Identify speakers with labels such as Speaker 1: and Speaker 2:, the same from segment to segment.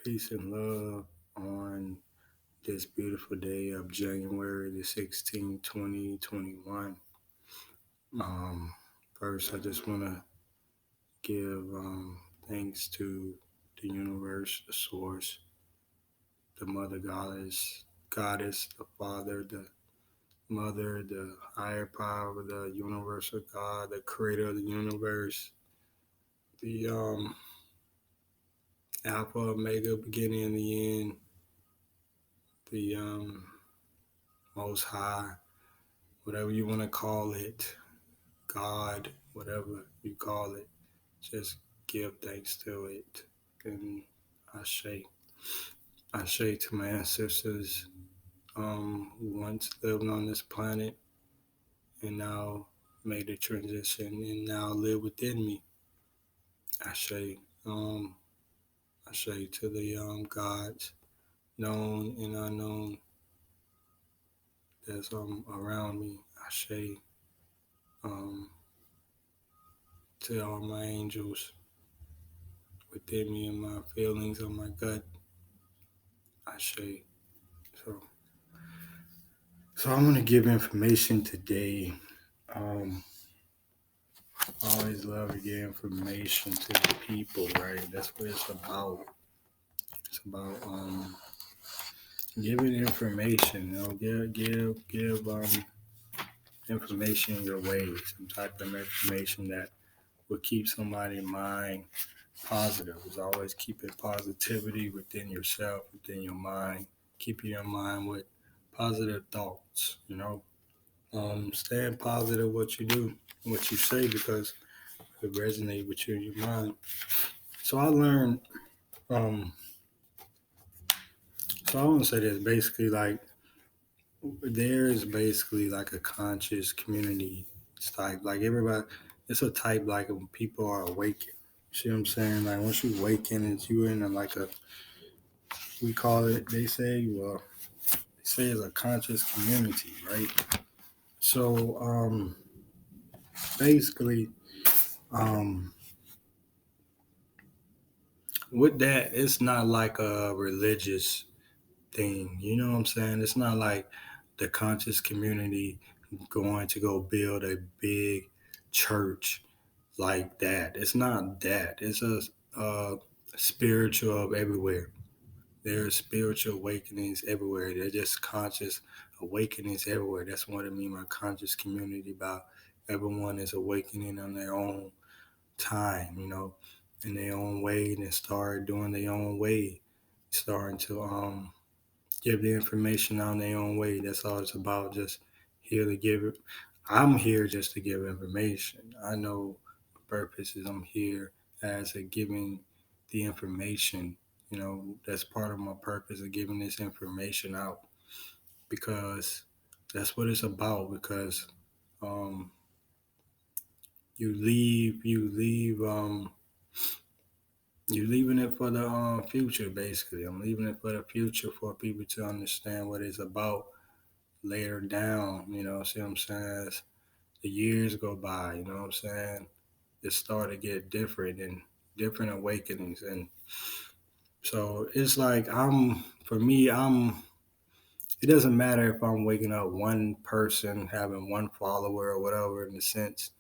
Speaker 1: Peace and love on this beautiful day of January the 16th, 2021. Um, First, I just want to give thanks to the universe, the source, the mother goddess, the father, the mother, the higher power, the universal God, the creator of the universe, the Alpha, Omega, beginning and the end, the Most High, whatever you want to call it, God, whatever you call it, just give thanks to it. And I say, I say to my ancestors who once lived on this planet and now made the transition and now live within me. I say, um, I say to the gods, known and unknown, that's around me. I say um, to all my angels within me and my feelings of my gut. I say so. So I'm gonna give information today. Um, I always love to give information to the people, right? That's what it's about. It's about giving information. Give information your way. Some type of information that will keep somebody's mind positive. It's always keeping positivity within yourself, within your mind. Keeping your mind with positive thoughts. Staying positive what you do, what you say, because it resonates with you in your mind. So I learned. Um, so I want to say this basically like there is basically like a conscious community. It's like everybody. It's a type like when people are awakened. See what I'm saying? Like once you awaken, it's you in a, like a we call it. They say it's a conscious community, right? So basically, um, with that, it's not like a religious thing. You know what I'm saying? It's not like the conscious community going to go build a big church like that. It's not that. It's a spiritual of everywhere. There's spiritual awakenings everywhere. They're just conscious awakenings everywhere. That's what I mean by conscious community. About everyone is awakening on their own time, in their own way, and start doing their own way, starting to give the information on their own way. That's all it's about. Just here to give it. I'm here just to give information. I know the purpose is I'm here as a giving the information. That's part of my purpose of giving this information out because that's what it's about. Because um, you're leaving it for the future. Basically, I'm leaving it for the future for people to understand what it's about later down, see what I'm saying? As the years go by, you know what I'm saying? It started to get different and different awakenings. And so it's like for me, it doesn't matter if I'm waking up one person, having one follower or whatever, in the sense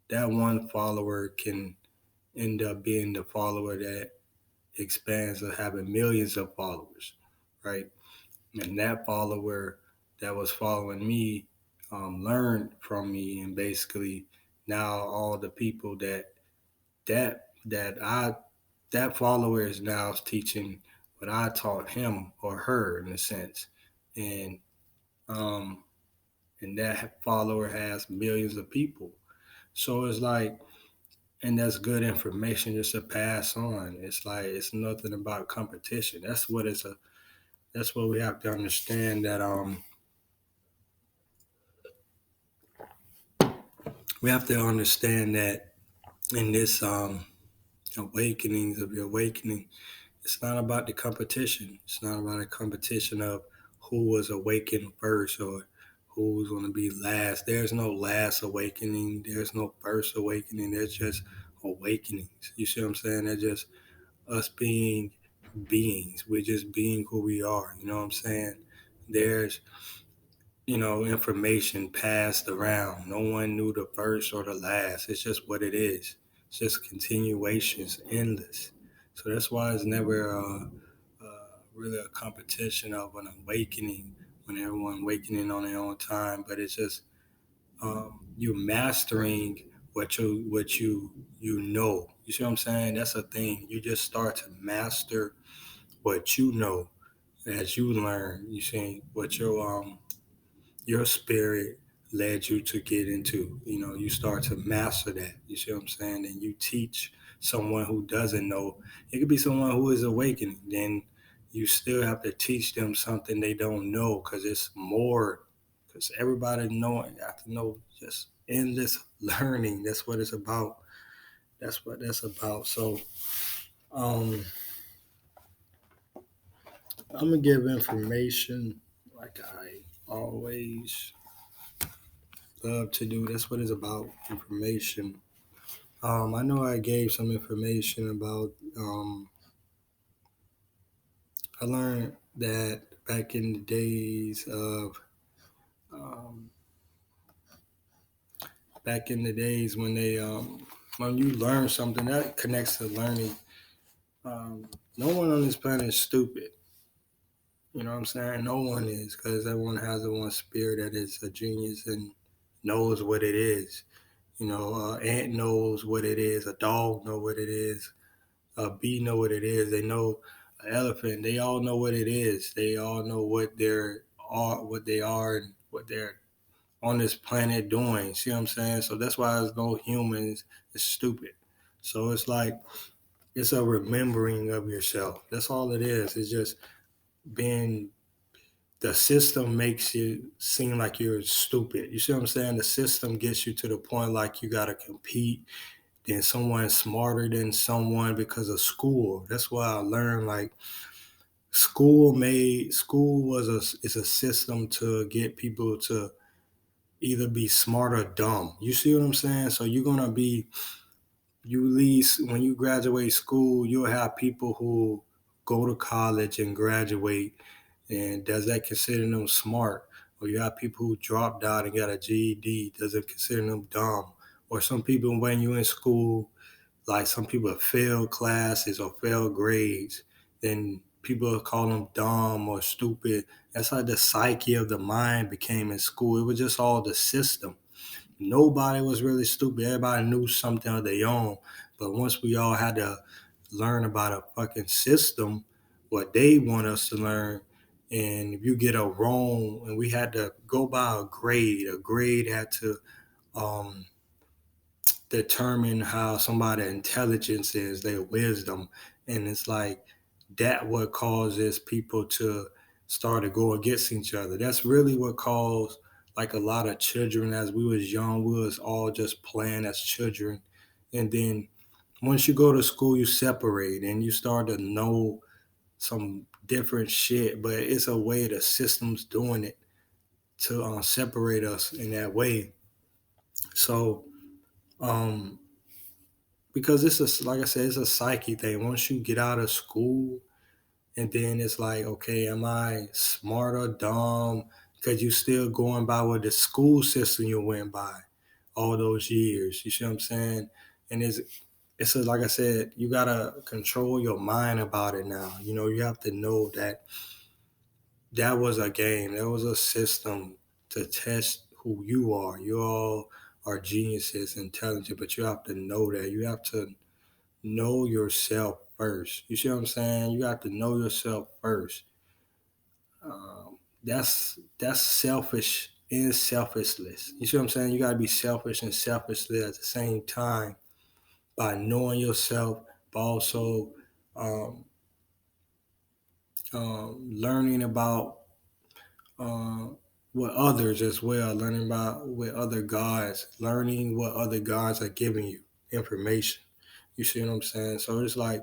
Speaker 1: that one follower can end up being the follower that expands to having millions of followers, right? And that follower that was following me learned from me, and basically now all the people that that follower is now teaching what I taught him or her in a sense, and um, and that follower has millions of people. So it's like, and that's good information just to pass on. It's like it's nothing about competition. That's what we have to understand that we have to understand that in this awakenings of your awakening, it's not about the competition. It's not about a competition of who was awakened first or who's going to be last. There's no last awakening. There's no first awakening. There's just awakenings. You see what I'm saying? They're just us being beings. We're just being who we are. You know what I'm saying? There's, information passed around. No one knew the first or the last. It's just what it is. It's just continuations, endless. So that's why it's never really a competition of an awakening when everyone awakening on their own time. But it's just you mastering what you know. You see what I'm saying? That's a thing. You just start to master what you know as you learn. You see what your spirit led you to get into. You start to master that. You see what I'm saying? And you teach someone who doesn't know. It could be someone who is awakening. Then you still have to teach them something they don't know because it's more. Because everybody knowing, you have to know just endless learning. That's what it's about. That's what that's about. So um, I'm gonna give information like I always love to do. That's what it's about. Information. I know I gave some information about. I learned that back in the days of, um, back in the days when you learn something that connects to learning. No one on this planet is stupid. You know what I'm saying? No one is, because everyone has the one spirit that is a genius and knows what it is. Ant knows what it is. A dog know what it is. A bee know what it is. They know an elephant. They all know what it is. They all know what they are, and what they're on this planet doing. See what I'm saying? So that's why there's no humans. It's stupid. So it's like it's a remembering of yourself. That's all it is. It's just being. The system makes you seem like you're stupid. You see what I'm saying? The system gets you to the point like you gotta compete. Then someone smarter than someone because of school. That's why I learned like school was a is a system to get people to either be smart or dumb. You see what I'm saying? So you're gonna be you least when you graduate school, you'll have people who go to college and graduate, and does that consider them smart? Or you have people who dropped out and got a GED, does it consider them dumb? Or some people when you in school, like some people fail classes or fail grades, then people call them dumb or stupid. That's how the psyche of the mind became in school. It was just all the system. Nobody was really stupid. Everybody knew something of their own. But once we all had to learn about a fucking system, what they want us to learn, and if you get a wrong, and we had to go by a grade had to um, determine how somebody's intelligence is, their wisdom, and it's like that what causes people to start to go against each other. That's really what caused like a lot of children as we was young, we was all just playing as children, and then once you go to school, you separate and you start to know some different shit. But it's a way the system's doing it to separate us in that way. So um, because it's a like I said, it's a psyche thing. Once you get out of school, and then it's like, okay, am I smart or dumb? Because you still going by what the school system you went by all those years. You see what I'm saying? And like I said, you gotta control your mind about it now. You have to know that that was a game. That was a system to test who you are. You all are geniuses, intelligent, but you have to know that. You have to know yourself first. You see what I'm saying? You have to know yourself first. That's selfish and selfless. You see what I'm saying? You gotta be selfish and selfless at the same time by knowing yourself, but also um, learning about uh, what others as well, learning about what other gods, learning what other gods are giving you information. You see what I'm saying? So it's like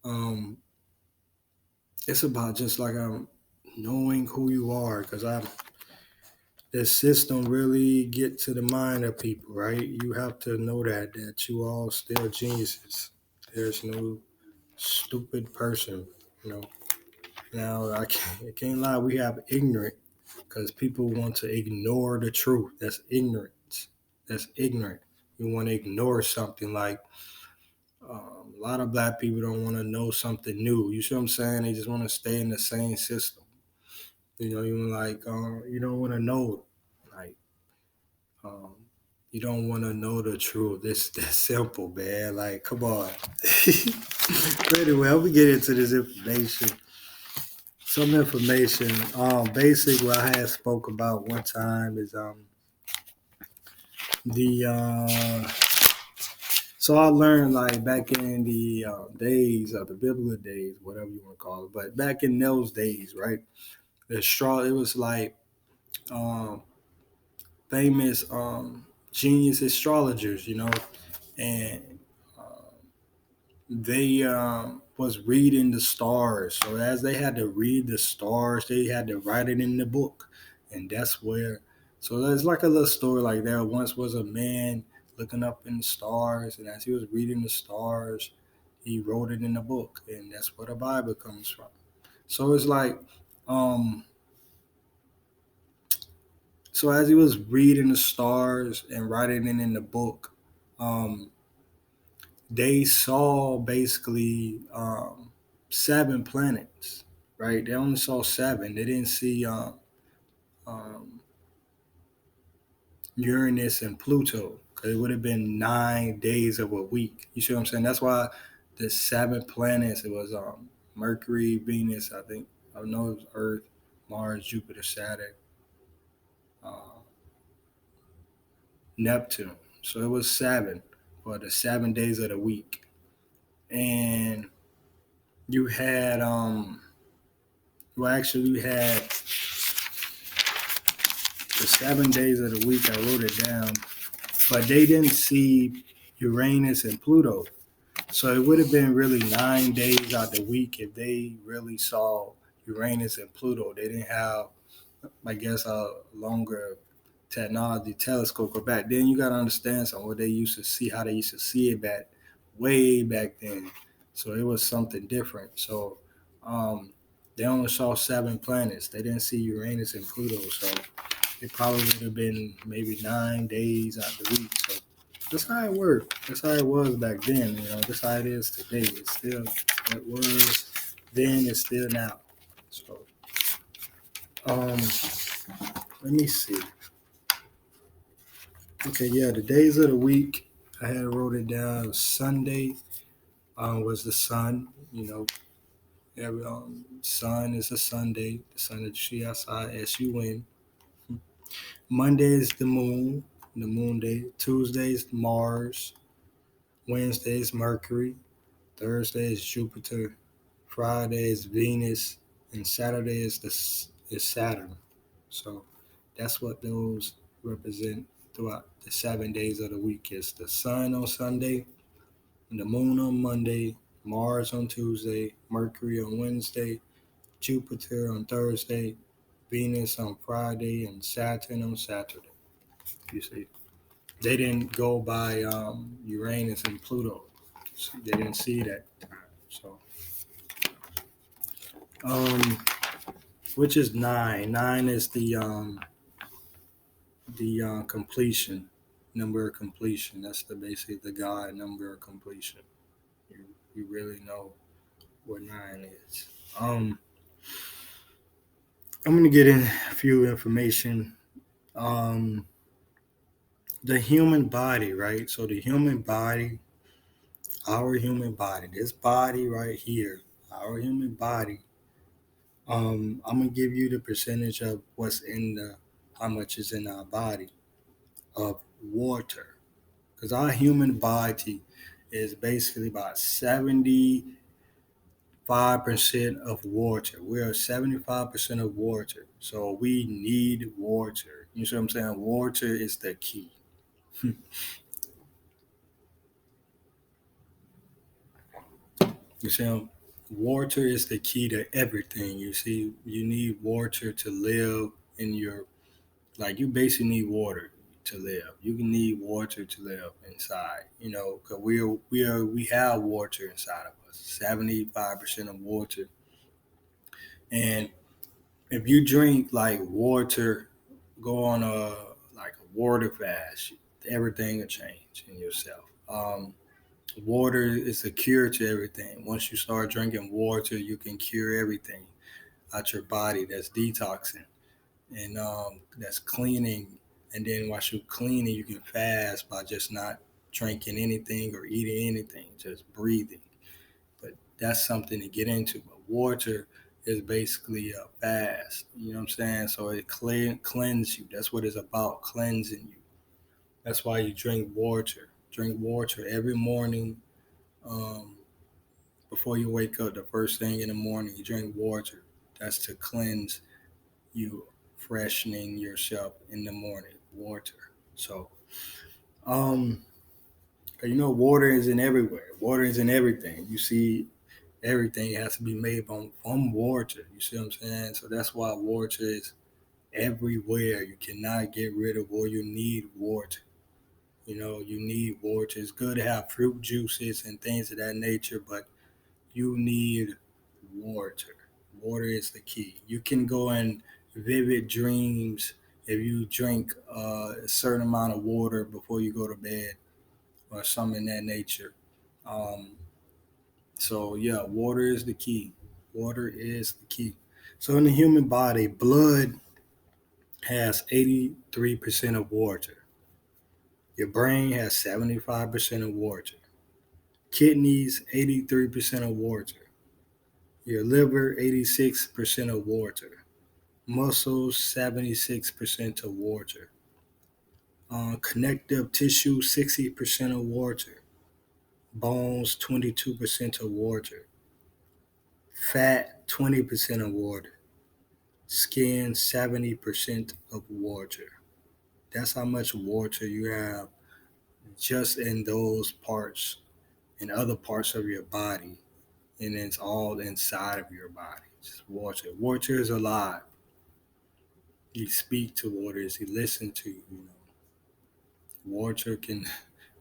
Speaker 1: um, it's about just like knowing who you are, because the system really get to the mind of people, right? You have to know that you all still geniuses. There's no stupid person. You know. Now I can't lie. We have ignorant because people want to ignore the truth. That's ignorance. That's ignorant. You want to ignore something like a lot of black people don't want to know something new. You see what I'm saying? They just want to stay in the same system. You like you don't want to know like um, you don't want to know the truth. It's that simple, man. Like, come on. But anyway, I'm gonna get into this information. Some information. Basic what I had spoke about one time is the so I learned like back in the days of the biblical days, whatever you want to call it, but back in those days, right? The straw it was like um famous genius astrologers, and they was reading the stars. So as they had to read the stars, they had to write it in the book, and that's where. So there's like a little story like there once was a man looking up in the stars, and as he was reading the stars, he wrote it in the book, and that's where the Bible comes from. So it's like, um, so as he was reading the stars and writing it in the book, um, they saw basically seven planets, right? They only saw seven. They didn't see um, Uranus and Pluto because it would have been 9 days of a week. You see what I'm saying? That's why the seven planets, it was Mercury, Venus, I think, I know it was Earth, Mars, Jupiter, Saturn, uh, Neptune. So it was seven for the 7 days of the week. And you had well, actually, we had the 7 days of the week. I wrote it down, but they didn't see Uranus and Pluto. So it would have been really 9 days out the week if they really saw Uranus and Pluto. They didn't have, I guess, a longer technology telescope. But back then, you got to understand something. What they used to see, how they used to see it back way back then. So it was something different. So um, they only saw seven planets. They didn't see Uranus and Pluto. So it probably would have been maybe 9 days out the week. So that's how it worked. That's how it was back then. That's how it is today. It's still it was then. It's still now. So um, let me see. Okay, yeah, the days of the week I had wrote it down. Sunday was the sun. Every sun is a Sunday. The sun is SUN. Monday is the moon day. Tuesday is Mars. Wednesday is Mercury. Thursday is Jupiter. Friday is Venus, and Saturday is Saturn. So that's what those represent throughout the 7 days of the week. It's the sun on Sunday, the moon on Monday, Mars on Tuesday, Mercury on Wednesday, Jupiter on Thursday, Venus on Friday, and Saturn on Saturday. You see, they didn't go by Uranus and Pluto. They didn't see that time. So, um, which is nine. Nine is the completion number of completion. That's the basically the God number of completion. You you really know what nine is. I'm gonna get in a few information. Um, the human body, right? So the human body, our human body, this body right here, our human body. I'm gonna give you the percentage of what's in the how much is in our body of water, because our human body is basically about 75% of water. We are 75% of water, so we need water. You see what I'm saying? Water is the key. You see, water is the key to everything. You see, you need water to live in your like. You basically need water to live. You can need water to live inside. Because we have water inside of 75% of water. And if you drink like water, go on a water fast, everything will change in yourself. Water is a cure to everything. Once you start drinking water, you can cure everything out your body that's detoxing and that's cleaning. And then while you're cleaning, you can fast by just not drinking anything or eating anything, just breathing. But that's something to get into. But water is basically a fast. You know what I'm saying? So it cleanses you. That's what it's about, cleansing you. That's why you drink water. Drink water every morning. Um, Before you wake up, the first thing in the morning, you drink water. That's to cleanse you, freshening yourself in the morning. Water. So, um, water is in everywhere. Water is in everything. You see, everything has to be made from water. You see what I'm saying? So that's why water is everywhere. You cannot get rid of, or you need water. You need water. It's good to have fruit juices and things of that nature, but you need water. Water is the key. You can go in vivid dreams if you drink a certain amount of water before you go to bed or something in that nature. Um, so, yeah, water is the key. Water is the key. So, in the human body, blood has 83% of water. Your brain has 75% of water. Kidneys, 83% of water. Your liver, 86% of water. Muscles, 76% of water. Connective tissue, 60% of water. Bones, 22% of water. Fat, 20% of water. Skin, 70% of water. That's how much water you have just in those parts and other parts of your body. And it's all inside of your body. It's water. Water is alive. You speak to waters, you listen to, water can,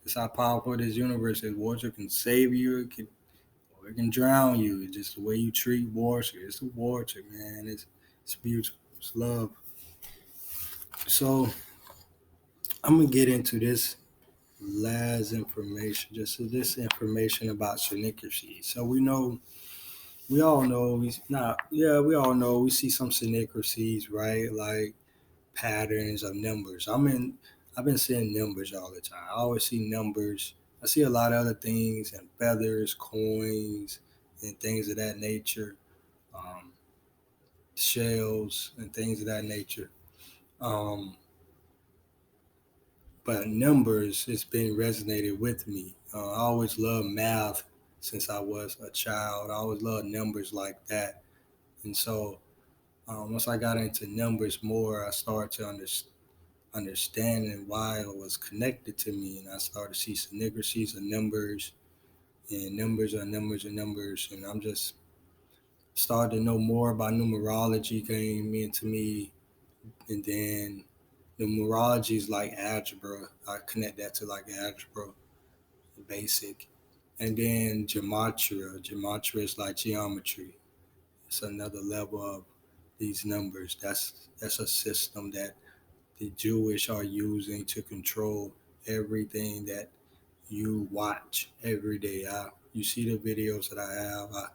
Speaker 1: it's how powerful this universe is. Water can save you, or it can drown you. It's just the way you treat water. It's the water, man. It's beautiful. It's love. So I'm gonna get into this last information, just this information about synchronicity. So we all know, we all know we see some synchronicities, right? Like patterns of numbers. I've been seeing numbers all the time. I always see numbers. I see a lot of other things and feathers, coins, and things of that nature, um, shells and things of that nature. Um, but numbers has been resonated with me. I always loved math since I was a child. I always loved numbers like that. And so once I got into numbers more, I started to understanding why it was connected to me, and I started to see synchronicities of numbers, and numbers are numbers and numbers, and I'm just started to know more about numerology came into me, and then numerology is like algebra. I connect that to like algebra, basic, and then gematria. Gematria is like geometry. It's another level of these numbers. That's a system that the Jewish are using to control everything that you watch every day. You see the videos that I have.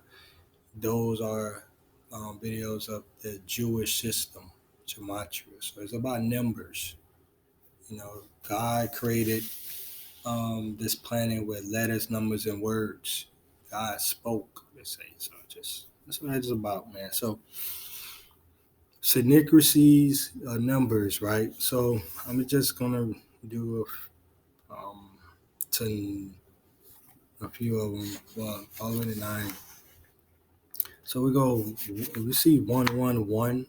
Speaker 1: Those are videos of the Jewish system, gematria. So it's about numbers. God created this planet with letters, numbers, and words. God spoke. They say so. Just that's what it's about, man. So synchronicities, numbers, right? So I'm just gonna do to a few of them. Well, all the way to nine. So we go. We see 111.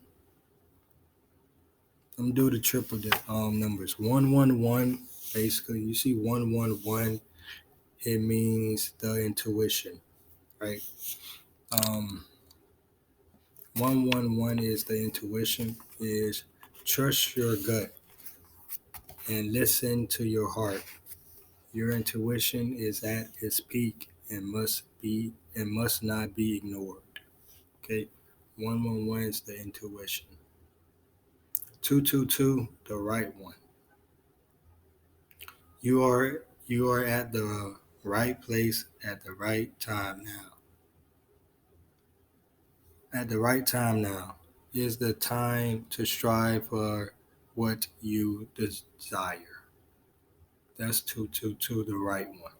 Speaker 1: I'm gonna do the triple numbers. 111. Basically, you see 111. It means the intuition, right? Um, 111 is the intuition. Is trust your gut and listen to your heart. Your intuition is at its peak and must not be ignored. Okay, 111 is the intuition. 222, the right one. You are at the right place at the right time now. At the right time now is the time to strive for what you desire. That's 222, the right one.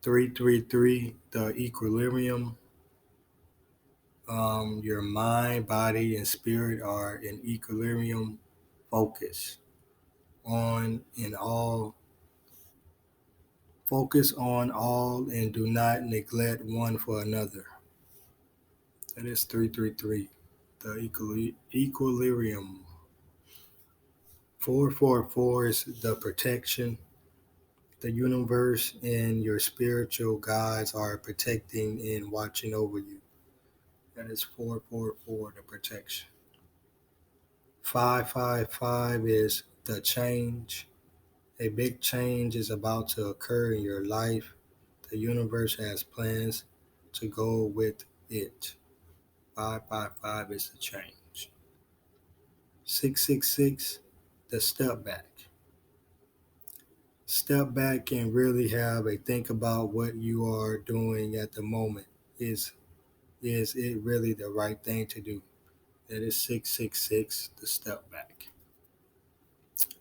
Speaker 1: 333, the equilibrium. Your mind, body, and spirit are in equilibrium. Focus on in all. Focus on all and do not neglect one for another. That is 333. The equilibrium. 444 is the protection. The universe and your spiritual guides are protecting and watching over you. That is 444, the protection. 555 is the change. A big change is about to occur in your life. The universe has plans to go with it. 555 is the change. 666, the step back. Step back and really have a think about what you are doing at the moment. Is it really the right thing to do? That is 666, the step back.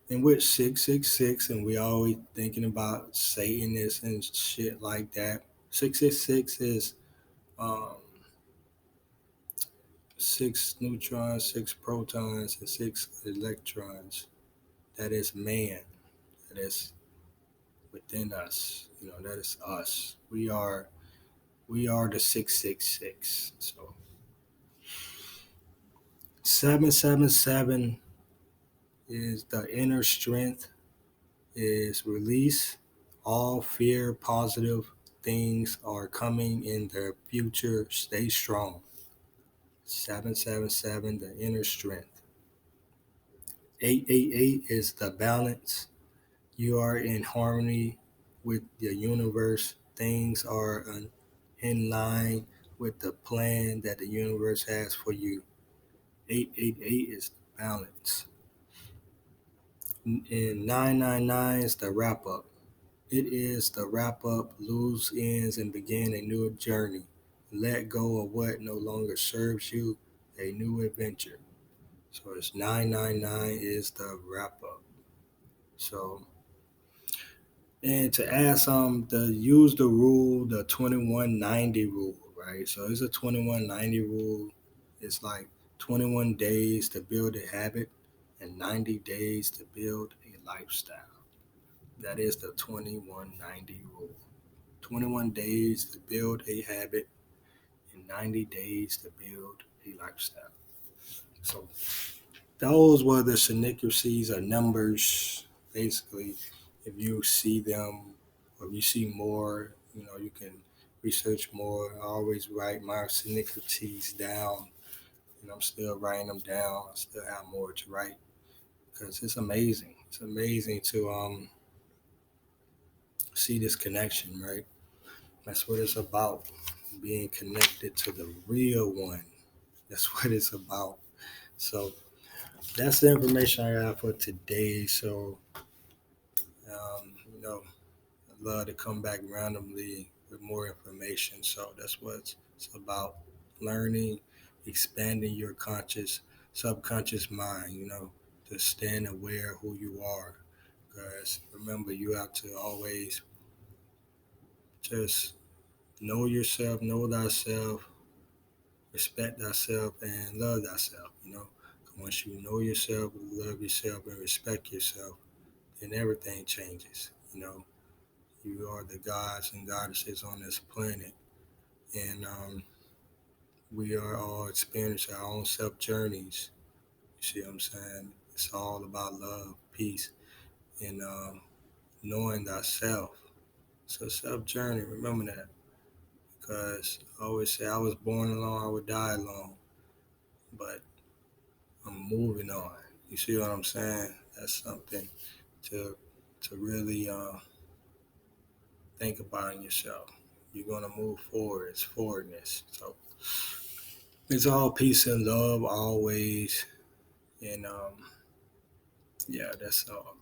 Speaker 1: In which 666, and we always thinking about Satanists and shit like that. 666 is um, six neutrons, six protons, and six electrons. That is man. That is within us. That is us. We are the 666. So 777 is the inner strength is release. All fear, positive things are coming in the future. Stay strong. 777, the inner strength. 888 is the balance. You are in harmony with the universe. Things are in line with the plan that the universe has for you. 888 is the balance. And 999 is the wrap up. It is the wrap up, loose ends, and begin a new journey. Let go of what no longer serves you, a new adventure. So it's 999 is the wrap up. So, and to add some, to use the rule, the 2190 rule, right? So it's a 2190 rule. It's like 21 days to build a habit and 90 days to build a lifestyle. That is the 2190 rule. 21 days to build a habit and 90 days to build a lifestyle. So those were the synchronicities or numbers. Basically, if you see them or if you see more, you can research more. I always write my synchronicities down, and I'm still writing them down. I still have more to write because it's amazing. It's amazing to see this connection, right? That's what it's about. Being connected to the real one. That's what it's about. So that's the information I got for today. So, um, you know, I'd love to come back randomly with more information. So that's what it's about. Learning, expanding your subconscious mind, to stand aware of who you are. Because remember, you have to always just know yourself, know thyself, respect thyself, and love thyself. Once you know yourself, love yourself, and respect yourself, then everything changes. You are the gods and goddesses on this planet, and we are all experiencing our own self journeys. You see what I'm saying? It's all about love, peace, and knowing thyself. So self journey, remember that, because I always say I was born alone, I would die alone, but I'm moving on. You see what I'm saying? That's something to really think about in yourself. You're gonna move forward. It's forwardness. So it's all peace and love always. And yeah, that's all.